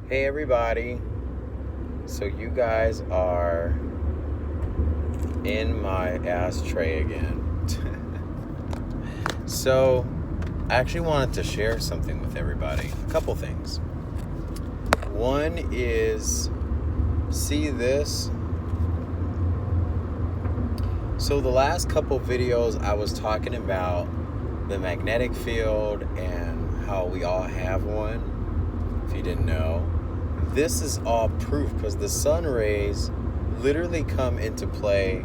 Hey everybody, so you guys are in my ashtray again. So, I actually wanted to share something with everybody. A couple things. One is, see this? So the last couple videos I was talking about the magnetic field and how we all have one, if you didn't know. This is all proof because the sun rays literally come into play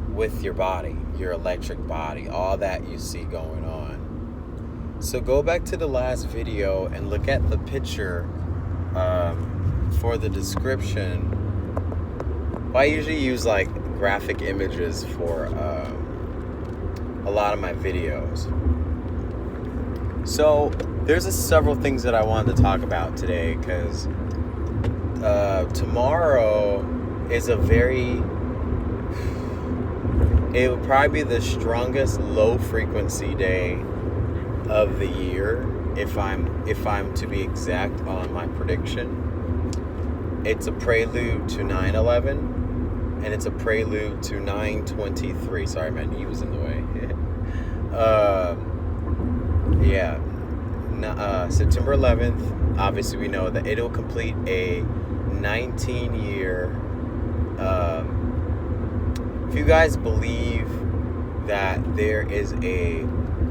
with your body, your electric body, all that you see going on. So go back to the last video and look at the picture for the description. I usually use like graphic images for a lot of my videos. So there's several things that I wanted to talk about today because tomorrow is it will probably be the strongest low frequency day of the year if I'm to be exact on my prediction. It's a prelude to 9/11 and it's a prelude to 9/23. Sorry, my knee was in the way. September 11th, obviously we know that it'll complete a 19-year. If you guys believe that there is a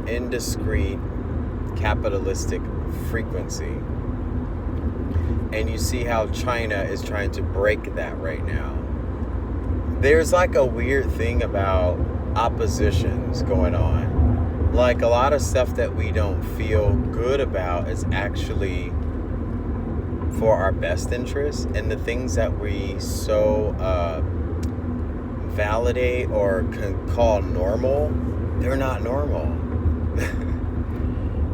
indiscrete capitalistic frequency, and you see how China is trying to break that right now, there's like a weird thing about oppositions going on. Like a lot of stuff that we don't feel good about is actually for our best interest, and the things that we so validate or can call normal, they're not normal.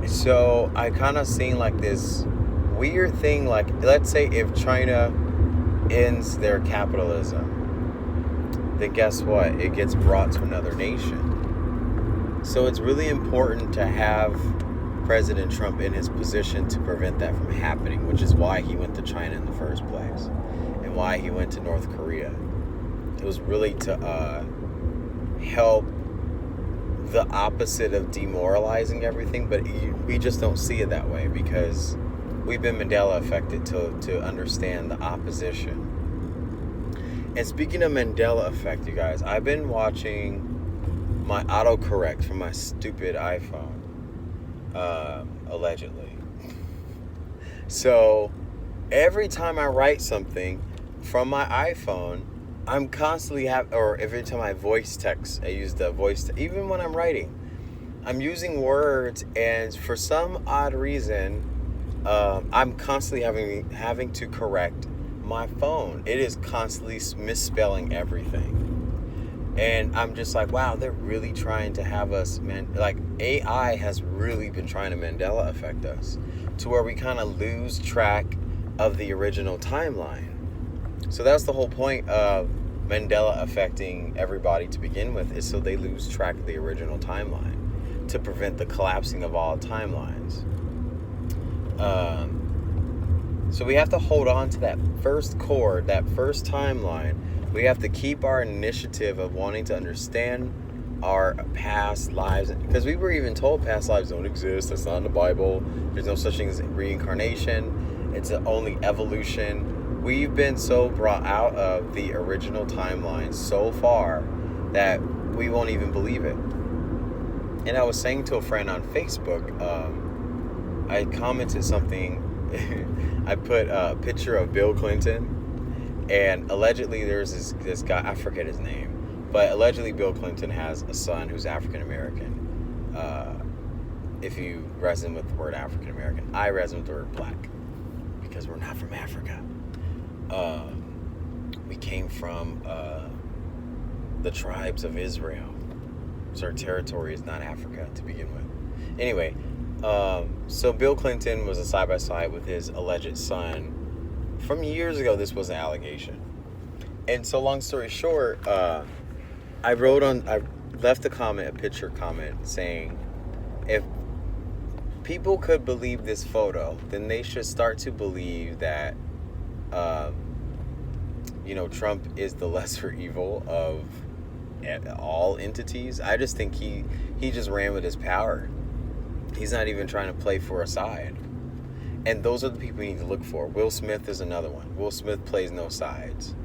So I kind of seen like this weird thing, like let's say if China ends their capitalism, then guess what? It gets brought to another nation. So it's really important to have President Trump in his position to prevent that from happening, which is why he went to China in the first place and why he went to North Korea. It was really to help the opposite of demoralizing everything, but we just don't see it that way because we've been Mandela affected to understand the opposition. And speaking of Mandela effect, you guys, I've been watching my autocorrect from my stupid iPhone, allegedly. So every time I write something from my iPhone, I'm constantly or every time I voice text, I use the voice, even when I'm writing, I'm using words, and for some odd reason, I'm constantly having to correct my phone. It is constantly misspelling everything. And I'm just like, wow, they're really trying to have us, like AI has really been trying to Mandela affect us to where we kind of lose track of the original timeline. So that's the whole point of Mandela affecting everybody to begin with, is so they lose track of the original timeline to prevent the collapsing of all timelines. So we have to hold on to that first chord, that first timeline. We have to keep our initiative of wanting to understand our past lives, because we were even told past lives don't exist. That's not in the Bible. There's no such thing as reincarnation. It's only evolution. We've been so brought out of the original timeline so far that we won't even believe it. And I was saying to a friend on Facebook, I commented something. I put a picture of Bill Clinton. And allegedly there's this guy, I forget his name, but allegedly Bill Clinton has a son who's African American. If you resonate with the word African American, I resonate with the word black because we're not from Africa. We came from the tribes of Israel. So our territory is not Africa to begin with. Anyway, so Bill Clinton was a side-by-side with his alleged son. From years ago, this was an allegation. And so long story short, I left a picture comment saying, if people could believe this photo, then they should start to believe that, Trump is the lesser evil of all entities. I just think he just ran with his power. He's not even trying to play for a side. And those are the people you need to look for. Will Smith is another one. Will Smith plays no sides.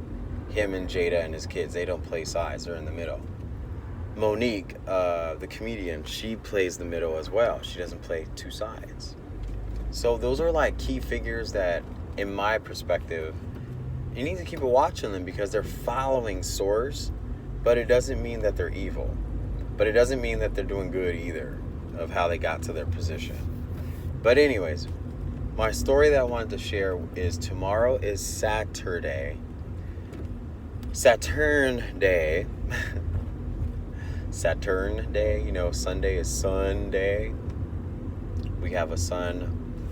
Him and Jada and his kids, they don't play sides. They're in the middle. Monique, the comedian, she plays the middle as well. She doesn't play two sides. So those are like key figures that, in my perspective, you need to keep a watch on them because they're following source, but it doesn't mean that they're evil. But it doesn't mean that they're doing good either of how they got to their position. But anyways, my story that I wanted to share is tomorrow is Saturday. Saturn Day. Saturn Day, Sunday is Sun Day. We have a sun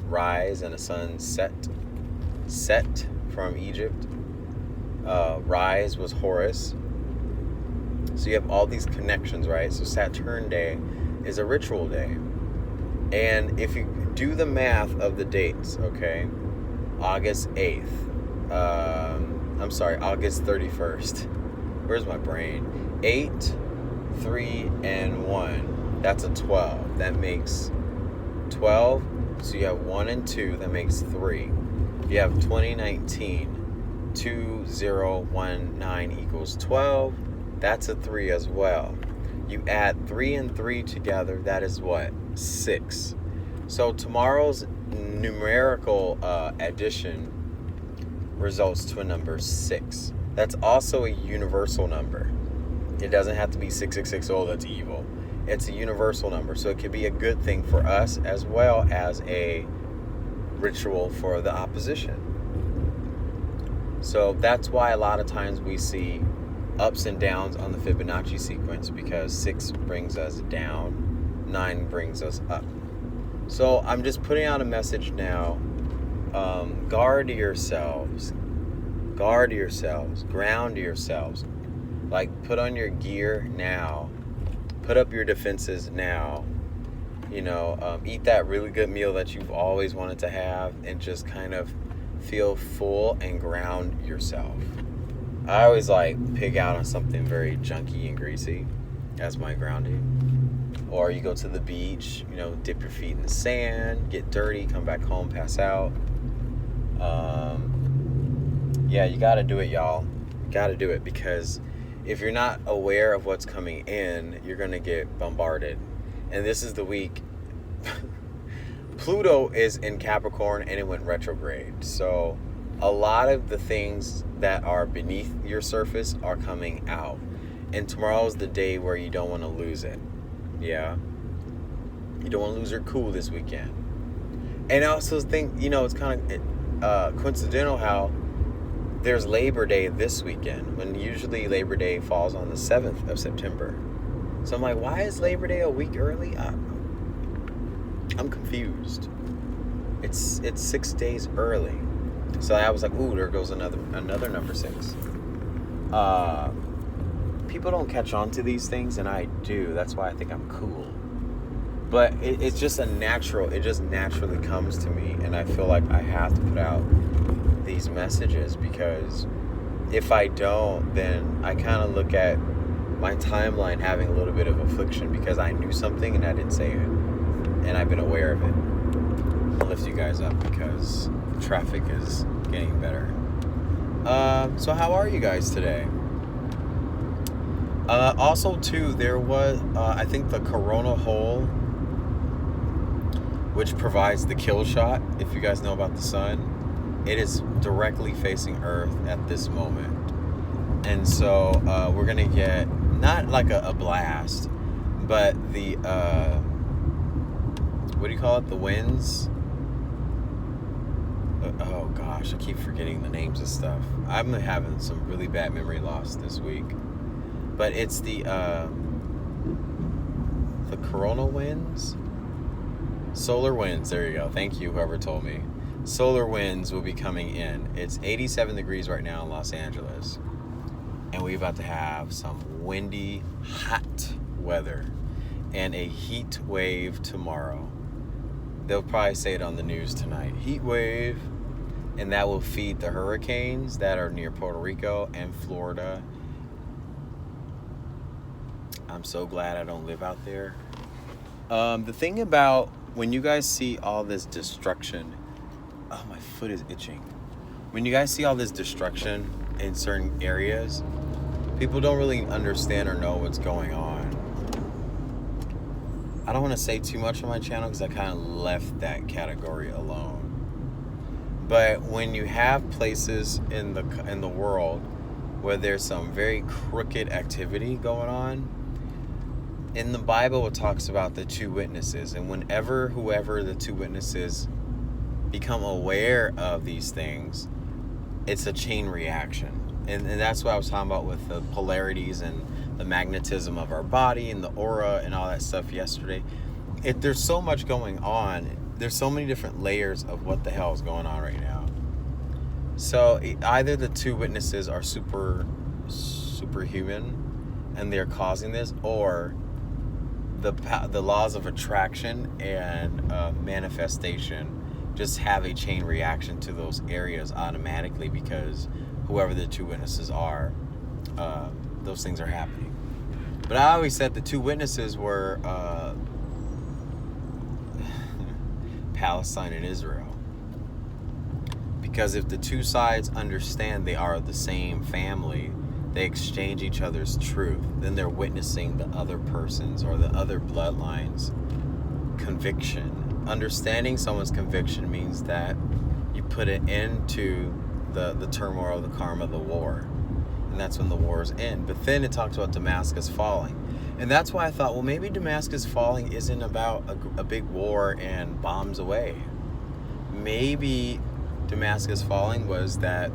rise and a sun set. Set from Egypt. Rise was Horus. So you have all these connections, right? So Saturn Day is a ritual day. And if you do the math of the dates, okay? August 8th. August 31st. Where's my brain? 8, 3, and 1. That's a 12. That makes 12. So you have 1 and 2. That makes 3. You have 2019. 2019 equals 12. That's a 3 as well. You add 3 and 3 together. That is what? 6. So tomorrow's numerical addition results to a number 6. That's also a universal number. It doesn't have to be 666. Oh, that's evil. It's a universal number. So it could be a good thing for us as well as a ritual for the opposition. So that's why a lot of times we see ups and downs on the Fibonacci sequence, because 6 brings us down, 9 brings us up. So I'm just putting out a message now. Guard yourselves, ground yourselves. Like, put on your gear now, put up your defenses now. Eat that really good meal that you've always wanted to have, and just kind of feel full and ground yourself. I always pig out on something very junky and greasy as my grounding. Or you go to the beach, dip your feet in the sand, get dirty, come back home, pass out. Yeah, you got to do it, y'all. You got to do it, because if you're not aware of what's coming in, you're going to get bombarded. And this is the week. Pluto is in Capricorn and it went retrograde. So a lot of the things that are beneath your surface are coming out. And tomorrow's the day where you don't want to lose it. Yeah. You don't want to lose your cool this weekend. And I also think, it's kind of coincidental how there's Labor Day this weekend, when usually Labor Day falls on the 7th of September. So I'm like, why is Labor Day a week early? I'm confused. It's 6 days early. So I was like, ooh, there goes another number 6. People don't catch on to these things, and I do. That's why I think I'm cool. But it's just it just naturally comes to me, and I feel like I have to put out these messages, because if I don't, then I kind of look at my timeline having a little bit of affliction because I knew something and I didn't say it, and I've been aware of it. I'll lift you guys up because traffic is getting better. So how are you guys today? Also too, there was I think the coronal hole, which provides the kill shot, if you guys know about the sun, it is directly facing Earth at this moment. And so we're going to get, not like a blast, but the, what do you call it? The winds? Oh gosh, I keep forgetting the names of stuff. I'm having some really bad memory loss this week. But it's the coronal winds? Solar winds, there you go. Thank you, whoever told me. Solar winds will be coming in. It's 87 degrees right now in Los Angeles. And we're about to have some windy, hot weather and a heat wave tomorrow. They'll probably say it on the news tonight. Heat wave. And that will feed the hurricanes that are near Puerto Rico and Florida. I'm so glad I don't live out there. The thing about when you guys see all this destruction, oh, my foot is itching. When you guys see all this destruction in certain areas, people don't really understand or know what's going on. I don't want to say too much on my channel because I kind of left that category alone. But when you have places in the world where there's some very crooked activity going on, in the Bible it talks about the two witnesses, and whoever the two witnesses become aware of these things, it's a chain reaction. And that's what I was talking about with the polarities and the magnetism of our body and the aura and all that stuff yesterday. There's so much going on. There's so many different layers of what the hell is going on right now. So either the two witnesses are superhuman and they're causing this, or the laws of attraction and manifestation just have a chain reaction to those areas automatically, because whoever the two witnesses are, those things are happening. But I always said the two witnesses were Palestine and Israel. Because if the two sides understand they are the same family, they exchange each other's truth, then they're witnessing the other person's or the other bloodline's conviction. Understanding someone's conviction means that you put it into the turmoil, the karma, the war. And that's when the wars end. But then it talks about Damascus falling. And that's why I thought, well, maybe Damascus falling isn't about a big war and bombs away. Maybe Damascus falling was that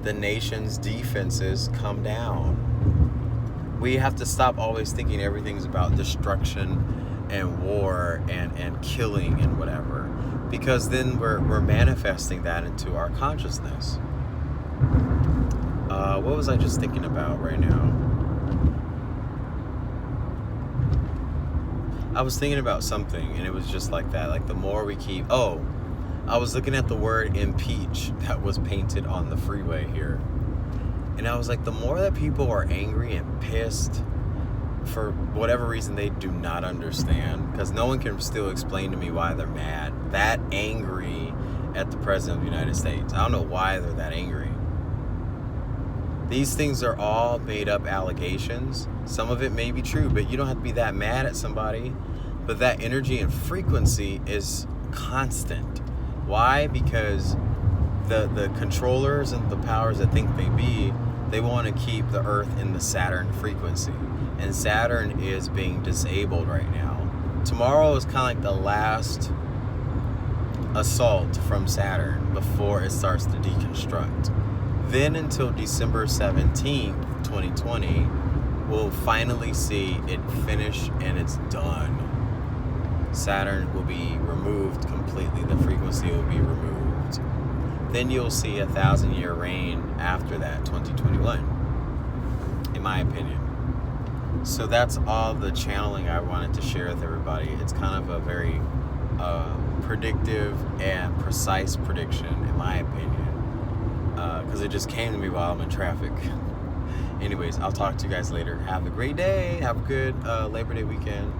the nation's defenses come down. We have to stop always thinking everything's about destruction and war and killing and whatever, because then we're manifesting that into our consciousness. What was I just thinking about right now? I was thinking about something, and it was just like that. Like the more we keep... Oh, I was looking at the word impeach that was painted on the freeway here. And I was like, the more that people are angry and pissed for whatever reason they do not understand, because no one can still explain to me why they're mad, that angry at the President of the United States. I don't know why they're that angry. These things are all made up allegations. Some of it may be true, but you don't have to be that mad at somebody. But that energy and frequency is constant. Why? Because the controllers and the powers that think they want to keep the Earth in the Saturn frequency. And Saturn is being disabled right now. Tomorrow is kind of like the last assault from Saturn before it starts to deconstruct. Then until December 17th, 2020, we'll finally see it finish and it's done. Saturn will be removed completely. The frequency will be removed. Then you'll see 1,000-year reign after that, 2021, in my opinion. So that's all the channeling I wanted to share with everybody. It's kind of a very predictive and precise prediction, in my opinion. Because it just came to me while I'm in traffic. Anyways, I'll talk to you guys later. Have a great day. Have a good Labor Day weekend.